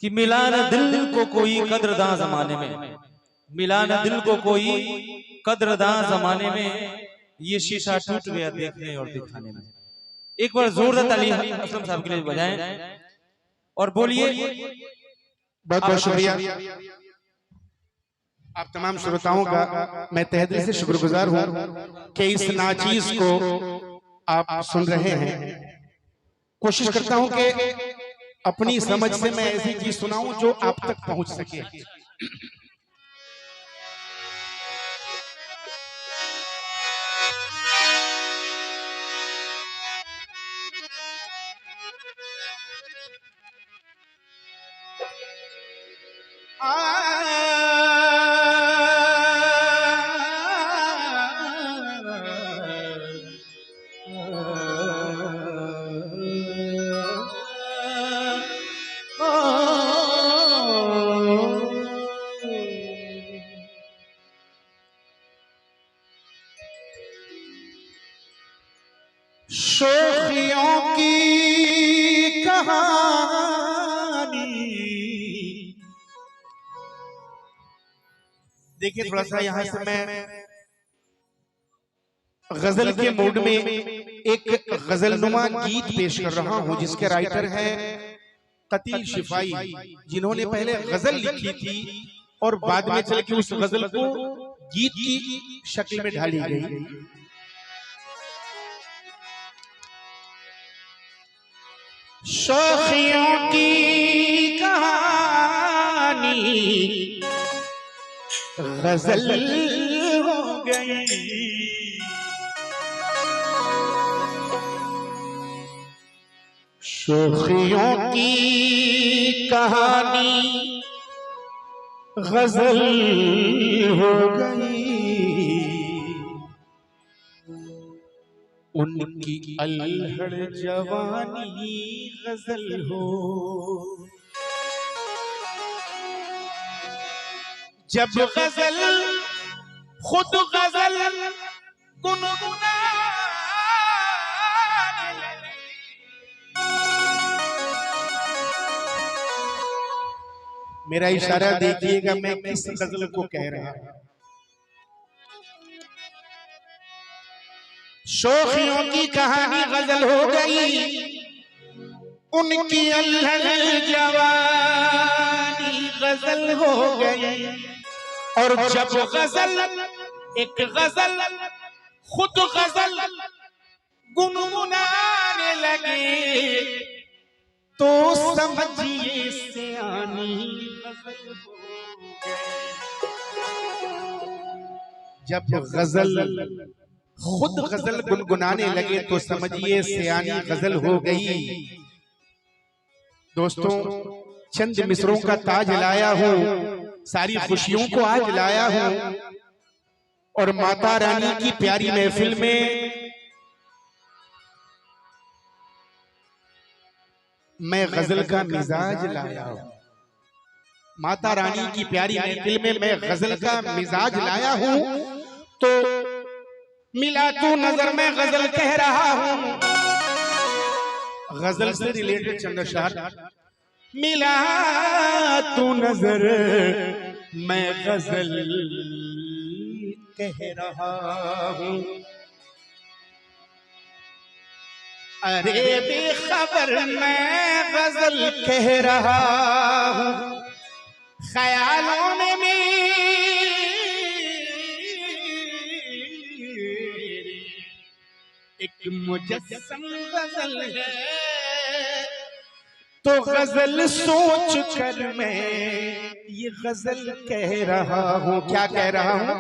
कि मिला न दिल को कोई कद्रदां जमाने में, मिला न दिल को कोई कद्रदां जमाने में, ये शीशा टूट गया देखने और दिखाने में। एक बार जोरदार ताली असलम साहब के लिए बजाएं और बोलिए। बहुत बहुत शुक्रिया आप तमाम श्रोताओं का। मैं तहे दिल से शुक्रगुजार हूं कि इस नाचीज को आप सुन रहे हैं। कोशिश करता हूं कि अपनी समझ से मैं ऐसी चीज सुनाऊं जो आप तक पहुंच सके। शोखियों की कहानी। देखिए थोड़ा सा यहां से मैं गजल के मूड में एक गजलनुमा गीत पेश कर रहा हूं जिसके राइटर हैं कतील शिफाई, जिन्होंने पहले गजल लिखी थी और बाद में चल के उस गजल को गीत की शक्ल में ढाली गई। शोखियों की कहानी गजल हो गई, शोखियों की कहानी गजल हो गई, उनकी अल्हड़ जवानी गजल हो। जब गजल खुद गजल गुनगुनाने लगी, मेरा इशारा देखिएगा मैं किस गजल को कह रहा हूं। शोखियों की कहानी गजल हो गई, उनकी अल्हड़ जवानी गजल हो गई। और जब गजल एक गजल खुद गजल गुनगुनाने लगे तो समझिए सियानी गजल हो गई। जब गजल खुद गजल गुनगुनाने लगे तो समझिए सियानी गजल हो गई। दोस्तों चंद मिसरों का ताज लाया हूं, सारी खुशियों को आज लाया हूं और माता रानी की प्यारी महफिल में मैं गजल का मिजाज लाया हूं। माता रानी की प्यारी महफिल में मैं गजल का मिजाज लाया हूं। तो मिला तू नजर में गजल कह रहा हूं, गजल से रिलेटेड चंद अशआर। मिला तू नजर मैं गजल कह रहा हूं, अरे बेखबर मैं गजल कह रहा हूं। ख्यालों में एक मुजस्सम गजल है, तो गजल सोच कर मैं ये गजल कह रहा हूं। क्या कह रहा हूं?